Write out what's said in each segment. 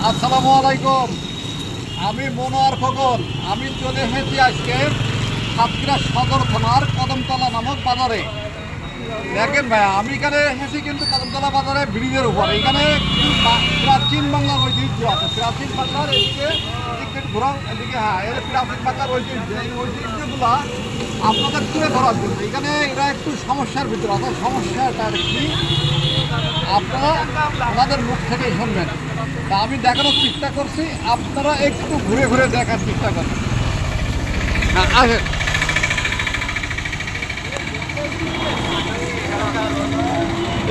আসসালামু আলাইকুম। আমি মনোয়ার খোকন। আমি চলে এসেছি আজকে সাতক্ষীরা সদর থানার কদমতলা নামক বাজারে। দেখেন ভাই, আমি এখানে এসেছি কিন্তু কদমতলা বাজারে ব্রিজের উপর। এখানে প্রাচীন বাংলার ঐতিহ্য আছে। প্রাচীন বাংলার এদিকে ঘোরাও, এদিকে প্রাচীন বাংলার ঐতিহ্য, এই ঐতিহ্যগুলো আপনাদের তুলে ধরার জন্য এখানে এরা একটু সমস্যার ভিতরে, অর্থাৎ সমস্যাটা কি আপনারা ওনাদের মুখ থেকেই শুনবেন। তা আমি দেখানোর চেষ্টা করছি, আপনারা একটু ঘুরে ঘুরে দেখার চেষ্টা করেন। হ্যাঁ, আসেন।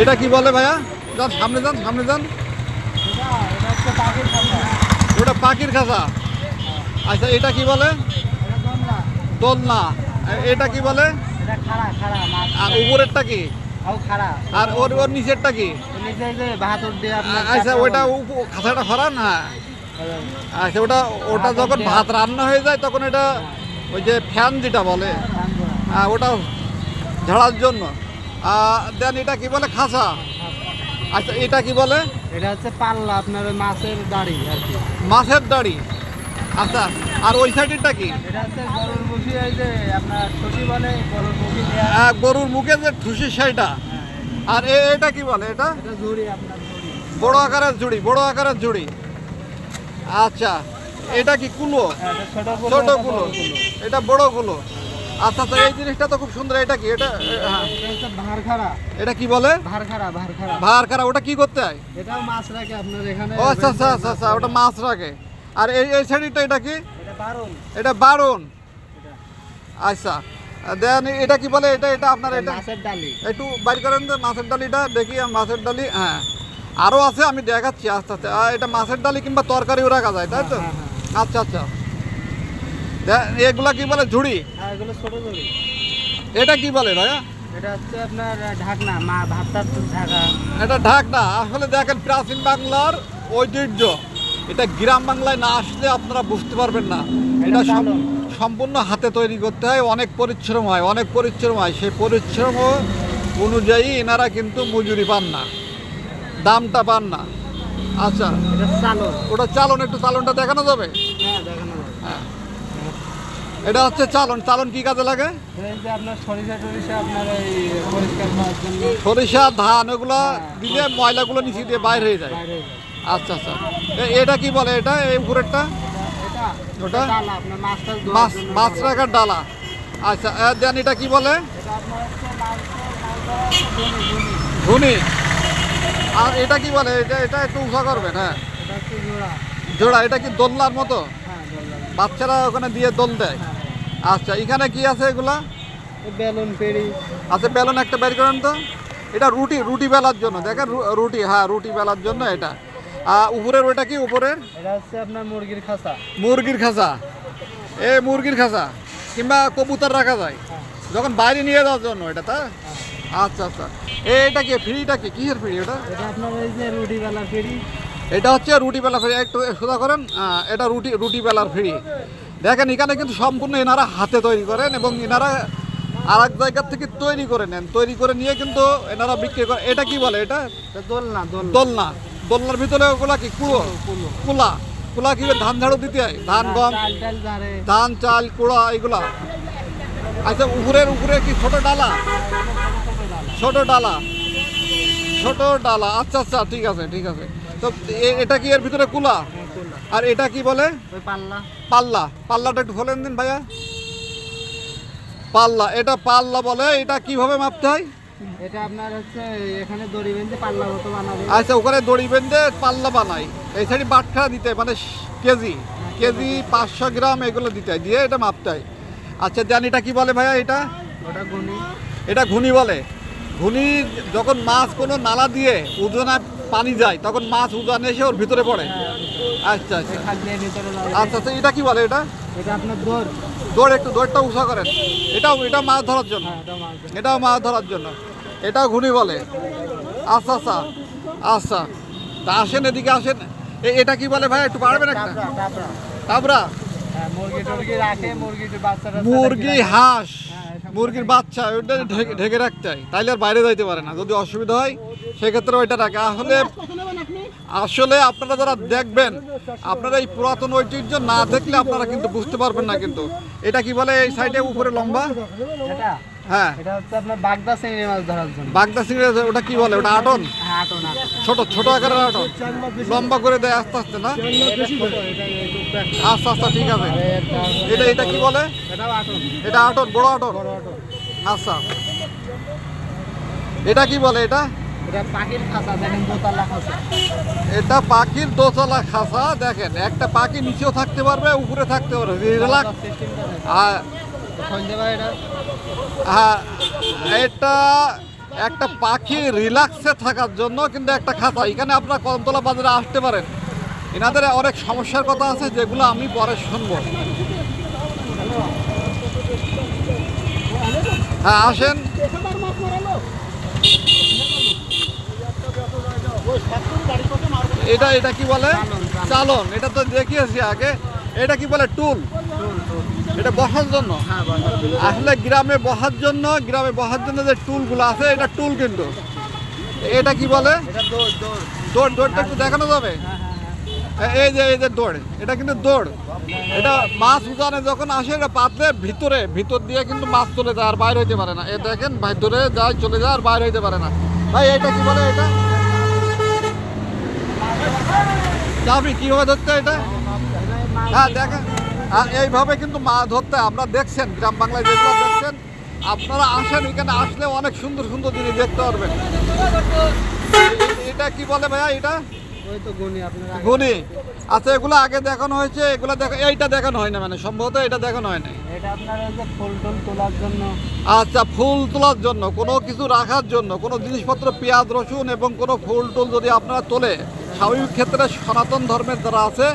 এটা কি বলে ভাইয়া? যান সামনে যান, সামনে যান। ওটা পাখির খাঁচা। আচ্ছা, এটা কি বলে? দোলনা। এটা কি বলে? আর উপরেরটা কি? আর ওর ওর নিচেরটা কি? আচ্ছা, ওইটা খাঁচাটা ফরান। হ্যাঁ, আচ্ছা, ওটা ওটা যখন ভাত রান্না হয়ে যায় তখন এটা ওই যে ফ্যান যেটা বলে, ওটা ঝাড়ার জন্য। দেন এটা কি বলে? খাঁচা। আচ্ছা, এটা কি বলে? এটা হচ্ছে পাল্লা, আপনার মাছের দাড়ি আর কি। মাছের দাড়ি। আচ্ছা, আর ওই সাইডেরটা কি? এটা হচ্ছে গরুর মুখি, এই যে আপনার ঠুসি বলে, গরুর মুখি। গরুর মুখে যে ঠুসির সেইটা। আর এটা কি বলে? এটা ঝুড়ি, আপনার ঝুড়ি, বড় আকারের ঝুড়ি, বড় আকারের ঝুড়ি। আচ্ছা, এটা কি কুলো? ছোট কুলো, এটা বড় কুলো। আচ্ছা আচ্ছা, এই জিনিসটা তো খুব সুন্দর। এটা কি? এটা ভারখারা। এটা কি বলে? ভারখারা, ভারখারা। ভারখারা। ওটা কি করতে হয়? এটাও মাছ রাখে আপনার এখানে। ও আচ্ছা আচ্ছা আচ্ছা আচ্ছা, ওটা মাছ রাখে। আর এই এই সাইডটা এটা কি? এটা বারণ। এটা বারণ। আচ্ছা, দেন এটা কি বলে? এটা এটা আপনার এটা মাছের ডালি। একটু বাইর করেন তো মাছের ডালিটা দেখি। মাছের ডালি, হ্যাঁ, আরও আছে, আমি দেখাচ্ছি আস্তে আস্তে। এটা মাছের ডালি কিংবা তরকারিও রাখা যায়, তাই তো? আচ্ছা আচ্ছা, এগুলা কি বলে? ঝুড়ি। হ্যাঁ, এগুলো ছোট ঝুড়ি। এটা কি বলে ভাইয়া? এটা হচ্ছে আপনার ঢাকনা, ভাতটার ঢাকা। এটা ঢাকনা। আসলে দেখেন, প্রাচীন বাংলার ঐতিহ্য, এটা গ্রাম বাংলায় না আসলে আপনারা বুঝতে পারবেন না। এটা সম্পূর্ণ হাতে তৈরি করতে হয়, অনেক পরিশ্রম হয়, অনেক পরিশ্রম হয়। সেই পরিশ্রম অনুযায়ী এনারা কিন্তু মজুরি পান না, দামটা পান না। আচ্ছা, এটা চালন। ওটা চালন। একটু চালনটা দেখানো যাবে? হ্যাঁ, দেখানো যাবে। হ্যাঁ, এটা হচ্ছে চালন। চালন কি কাজে লাগে? এই যে আপনার সরিষা টরিষা, আপনার এই পরিষ্কার করার জন্য। সরিষা, ধান, ওগুলা দিলে ময়লাগুলো নিচে দিয়ে বাইরে হয়ে যায়। আচ্ছা আচ্ছা, এটা কি বলে? এটা এই উপরেরটা ওটা ডালা, আপনার মাছটা মাছ মাছ রাখার ডালা। আচ্ছা, দেন এটা কি বলে? এটা আপনার হচ্ছে ধুনি। আর এটা কি বলে? এটা এটা একটু উঁচা করবেন। হ্যাঁ, এটা হচ্ছে জোড়া। জোড়া। এটা কি দোলনার মতো? হ্যাঁ, দোলনা। বাচ্চারা ওখানে দিয়ে দোল দেয়। আচ্ছা, এখানে কি আছে এগুলা? বেলুন পেড়ি। আচ্ছা, বেলুন একটা বের করেন তো। এটা রুটি, রুটি বেলার জন্য। দেখেন, রুটি। হ্যাঁ, রুটি বেলার জন্য এটা। উপরের ওইটা কি? উপরের এটা হচ্ছে আপনার মুরগির খাঁচা। মুরগির খাঁচা। এই মুরগির খাঁচা কিংবা কবুতর রাখা যায় যখন বাইরে নিয়ে যাওয়ার জন্য, এটা তা? আচ্ছা আচ্ছা, এইটা কি? ফ্রিটা কি? কিসের ফ্রি ওটা? এটা আপনার এই যে রুটি বেলা ফেরি। এটা হচ্ছে রুটি বেলা ফ্রি। একটু সোজা করেন। এটা রুটি, রুটি বেলার ফ্রি। দেখেন, এখানে কিন্তু সম্পূর্ণ এনারা হাতে তৈরি করেন এবং এনারা আর এক জায়গার থেকে তৈরি করে নেন। তৈরি করে নিয়ে কিন্তু এনারা বিক্রি করে। এটা কি বলে? এটা দোলনা। দোলনা। দোলনার ভিতরে ওগুলা কি? কুড়ো, কুলা। কুলা কি? ধান ঝাড়ু দিতে হয়, ধান, গম, ধান, চাল, কুড়া, এগুলা। আচ্ছা, উপরে কি ছোট ডালা? ছোট ডালা, ছোট ডালা। আচ্ছা আচ্ছা, ঠিক আছে ঠিক আছে। তো এটা কি এর ভিতরে কুলা? আর এটা কি বলে? পাল্লা। পাল্লা। পাল্লাটা একটু খোলেন দিন ভাইয়া। পাল্লা, এটা পাল্লা বলে। এটা কিভাবে মাপতে হয়? এটা আপনার হচ্ছে এখানে দড়ি বেঁধে পাল্লা মতো বানাবে। আচ্ছা, ওখানে দড়ি বেঁধে পাল্লা বানাই। এই সাইডে বাটখারা দিতে হয়, মানে কেজি, কেজি 500 গ্রাম এগুলো দিতে হয়, দিয়ে এটা মাপতে হয়। আচ্ছা, দেন এটা কি বলে ভাইয়া? এটা ওটা ঘুনি। এটা ঘুনি বলে। ঘুনি। যখন মাছ কোনো নালা দিয়ে উজানে পানি যায় তখন মাছ উজানে এসে ওর ভিতরে পড়ে। আচ্ছা আচ্ছা আচ্ছা আচ্ছা, এটা কি বলে? এটা এটা আপনার দৌড়। দৌড়। একটু দৌড়টা উঁচা করেন। এটাও মাছ ধরার জন্য। এটাও মাছ ধরার জন্য। এটাও ঘুনি বলে। আচ্ছা আচ্ছা আচ্ছা, তা আসেন, এদিকে আসেন। এটা কি বলে ভাই? একটু পারবেন একটা? টাবরা। মুরগি টুরগি রাখে, মুরগি বাচ্চারা। মুরগি, হাঁস। মুরগির বাচ্চা ওইটা ঢেকে ঢেকে রাখতে হয়, তাইলে আর বাইরে যাইতে পারে না। যদি অসুবিধা হয় সেক্ষেত্রে ওইটা রাখে। আসলে আসলে আপনারা যারা দেখবেন, আপনারা এই পুরাতন ঐতিহ্য না দেখলে আপনারা কিন্তু বুঝতে পারবেন না। কিন্তু এটা কি বলে এই সাইডে উপরে লম্বা? এটা হ্যাঁ, এটা হচ্ছে আপনার বাগদা চিংড়ি মাছ ধরার জন্য। বাগদা চিংড়ি, ওটা কি বলে? ওটা আটন, হ্যাঁ, আটন আটন। ছোট ছোট আকারের আটন, লম্বা করে দেয় আস্তে আস্তে না? এটা ছোট, এটা এইটুকটা। আচ্ছা আচ্ছা, ঠিক আছে। আর এটা এটা এটা কি বলে? এটাও আটন, এটা আটন, বড় আটন। বড় আটন। আচ্ছা, এটা কি বলে? এটা এটা পাখির খাঁচা, দেখেন দোতলা খাঁচা। এটা পাখির দোতলা খাঁচা। দেখেন, একটা পাখি নিচেও থাকতে পারবে, উপরে থাকতে পারবে, রিল্যাক্স। সিস্টেমটা দেখেন। আর সন্ধে ভাই এটা হ্যাঁ, এটা একটা পাখি রিল্যাক্সে থাকার জন্য কিন্তু একটা খাঁচা। এখানে আপনারা কদমতলা বাজারে আসতে পারেন। এনাদের অনেক সমস্যার কথা আছে যেগুলো আমি পরে শুনবো। হ্যাঁ, আসেন। এটা এটা কি বলে? চালন। এটা তো দেখিয়েছি আগে। এটা কি বলে? টুল। এটা বসার জন্য। হ্যাঁ বলো। আসলে গ্রামে বসার জন্য, গ্রামে বসার জন্য যে টুলগুলো আছে, এটা টুল কিন্তু। এটা কি বলে? এটা দৌড় দৌড়। দৌড়। দৌড়টা একটু দেখানো যাবে? হ্যাঁ হ্যাঁ হ্যাঁ। এই যে দৌড়, এটা কিন্তু দৌড়। এটা মাছ উজানে যখন আসে, এটা পাতলে ভিতর দিয়ে কিন্তু মাছ চলে যায়, আর বাইরে হইতে পারে না। এ দেখেন, ভিতরে যায়, চলে যায়, আর বাইরে হইতে পারে না। ভাই এটা কি বলে? এটা চাবি। কিভাবে ধরতে হয় এটা? হ্যাঁ, দেখেন। আর এইভাবে কিন্তু মাছ ধরতে হয়। আপনারা দেখছেন গ্রাম বাংলায় যেগুলো দেখছেন, আপনারা আসেন, এখানে আসলে অনেক সুন্দর সুন্দর জিনিস দেখতে পারবেন। এটা কি বলে ভাইয়া? এটা ওই তো গুনি আপনারা। গুনি। আচ্ছা, এগুলো আগে দেখানো হয়েছে, এগুলো এইটা দেখানো হয় না, মানে সম্ভবত এটা দেখানো হয় না। এটা আপনার ওই যে ফুল টুল তোলার জন্য। আচ্ছা, ফুল তোলার জন্য, কোনো কিছু রাখার জন্য, কোনো জিনিসপত্র, পেঁয়াজ রসুন এবং কোনো ফুল টুল যদি আপনারা তোলে, স্বাভাবিক ক্ষেত্রে সনাতন ধর্মের যারা আছে,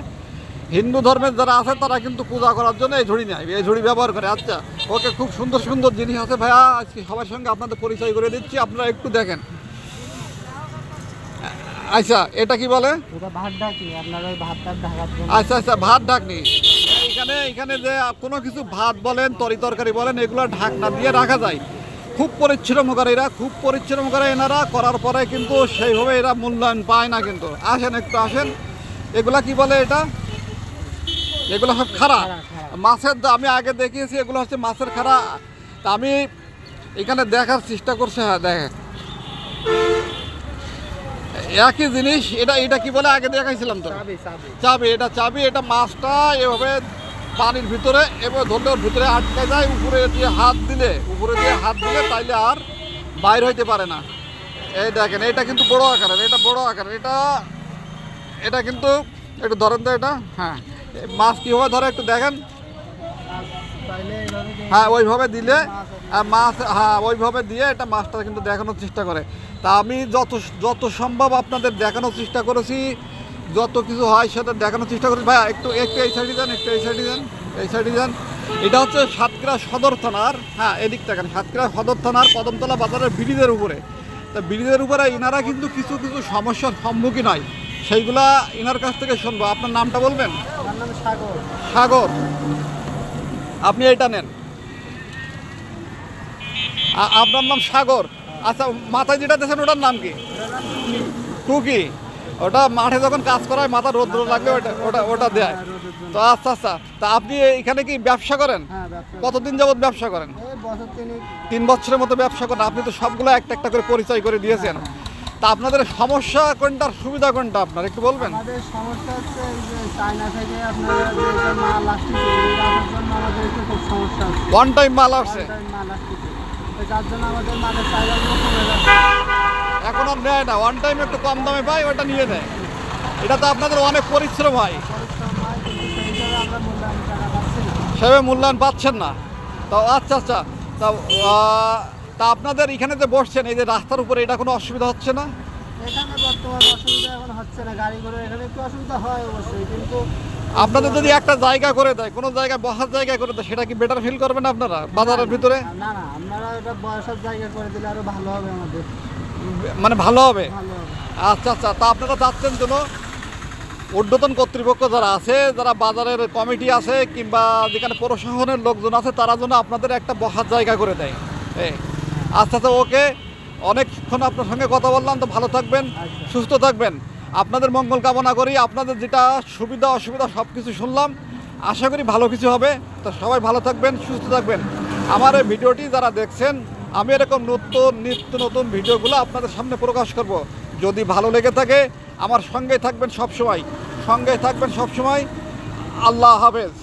হিন্দু ধর্মের যারা আছে, তারা কিন্তু পূজা করার জন্য এই ঝুড়ি নেয়, এই ঝুড়ি ব্যবহার করে। আচ্ছা, ওকে, খুব সুন্দর সুন্দর জিনিস আছে ভাইয়া। আজকে সবার সঙ্গে আপনাদের পরিচয় করে দিচ্ছি, আপনারা একটু দেখেন। আচ্ছা, এটা কি বলে? এটা ভাত ঢাকি, আপনার ওই ভাতটা ঢাকার জন্য। আচ্ছা আচ্ছা, ভাত ঢাকনি। এখানে যে কোনো কিছু ভাত বলেন, তরকারি বলেন, এগুলো ঢাকনা দিয়ে রাখা যায়। খুব পরিশ্রম করে এরা, খুব পরিশ্রম করে এনারা, করার পরে কিন্তু সেইভাবে এরা মূল্যায়ন পায় না। কিন্তু আসেন, একটু আসেন। এগুলা কি বলে? এটা এগুলো সব খাড়া মাছের। আমি আগে দেখিয়েছি, এগুলো হচ্ছে মাছের খাড়া। তা আমি এখানে দেখার চেষ্টা করছি। হ্যাঁ, দেখেন, একই জিনিস। এটা কি বলে? আগে দেখাইছিলাম তো, চাবি চাবি। চাবি। এটা চাবি। এটা মাছটা এভাবে পানির ভিতরে এভাবে ধরলে ওর ভিতরে আটকে যায়। উপরে দিয়ে হাত দিলে তাইলে আর বাইর হইতে পারে না। এই দেখেন, এটা কিন্তু বড় আকারের, এটা বড় আকারের। এটা কিন্তু একটু ধরেন তো এটা। হ্যাঁ, মাছ কীভাবে ধরে একটু দেখেন। তাইলে এইভাবে যে হ্যাঁ, ওইভাবে দিলে মাছ, হ্যাঁ, ওইভাবে দিয়ে এটা মাছটা কিন্তু দেখানোর চেষ্টা করে। তা আমি যত সম্ভব আপনাদের দেখানোর চেষ্টা করেছি, যত কিছু হয় সেটা দেখানোর চেষ্টা করেছি। ভাইয়া একটু এই সাইডে যান, এই সাইডে যান। এটা হচ্ছে সাতক্ষীরা সদর থানার, হ্যাঁ, এদিক দেখেন, সাতক্ষীরা সদর থানার কদমতলা বাজারের ব্রিজের উপরে। তা ব্রিজের উপরে ইনারা কিন্তু কিছু কিছু সমস্যার সম্মুখীন হয়, সেইগুলা ইনার কাছ থেকে শুনবো। আপনার নামটা বলবেন? আমার নাম সাগর। সাগর, আপনি এইটা নেন। আপনার নাম সাগর। আচ্ছা, মাথায় যেটা দিয়েছেন ওটার নাম কি? টুকি। ওটা মাঠে যখন কাজ করায়, মাথা রোদ্র লাগলে ওটা দেয় তো। আচ্ছা আচ্ছা, তা আপনি এখানে কি ব্যবসা করেন? হ্যাঁ, ব্যবসা। কতদিন যাবত ব্যবসা করেন? এই বছর 3 বছরের মতো ব্যবসা করেন। আপনি তো সবগুলো একটা একটা করে পরিচয় করে দিয়েছেন। তা আপনাদের সমস্যা কোনটার, সুবিধা কোনটা আপনার একটু বলবেন? আমাদের সমস্যা হচ্ছে এই যে চায়না থেকে আপনারা যে এটা মাল আসতেছে, এই রাখার জন্য আমাদের একটু খুব সমস্যা হচ্ছে। ওয়ান টাইম মাল আসছে, মাল আসতেছে, যার জন্য আমাদের মালের চাহিদাগুলো কমে যাচ্ছে। এখন আর নেয় না, ওয়ান টাইম একটু কম দামে পায়, ওটা নিয়ে নেয়। এটা তো আপনাদের অনেক পরিশ্রম হয়, পরিশ্রম হয়, কিন্তু সেই হিসাবে আমরা মূল্যায়ন টাকা পাচ্ছি না। সেভাবে মূল্যায়ন পাচ্ছেন না। তো আচ্ছা আচ্ছা, তা আপনাদের এখানে যে বসছেন, এই যে রাস্তার উপরে, এটা কোনো অসুবিধা হচ্ছে না? এখানে বর্তমানে অসুবিধা এখন হচ্ছে না, গাড়ি ঘোড়া এখানে একটু অসুবিধা হয় অবশ্যই, কিন্তু আপনাদের যদি একটা জায়গা করে দেয়, কোনো জায়গায় বসার জায়গা করে দেয়, সেটা কি বেটার ফিল করবেন আপনারা বাজারের ভিতরে? না না, আপনারা এটা বয়সের জায়গা করে দিলে আরো ভালো হবে আমাদের, মানে ভালো হবে। ভালো হবে। আচ্ছা আচ্ছা, তা আপনারা চাচ্ছেন যেন ঊর্ধ্বতন কর্তৃপক্ষ যারা আছে, যারা বাজারের কমিটি আছে কিংবা যেখানে প্রশাসনের লোকজন আছে, তারা যেন আপনাদের একটা বসার জায়গা করে দেয়। আচ্ছা আচ্ছা, ওকে, অনেকক্ষণ আপনার সঙ্গে কথা বললাম, তো ভালো থাকবেন, আচ্ছা। সুস্থ থাকবেন। আপনাদের মঙ্গল কামনা করি। আপনাদের যেটা সুবিধা অসুবিধা সব কিছু শুনলাম, আশা করি ভালো কিছু হবে। তো সবাই ভালো থাকবেন, সুস্থ থাকবেন। আমার এই ভিডিওটি যারা দেখছেন, আমি এরকম নিত্য নতুন ভিডিওগুলো আপনাদের সামনে প্রকাশ করব। যদি ভালো লেগে থাকে আমার সঙ্গেই থাকবেন সবসময়, সঙ্গে থাকবেন সবসময়। আল্লাহ হাফেজ।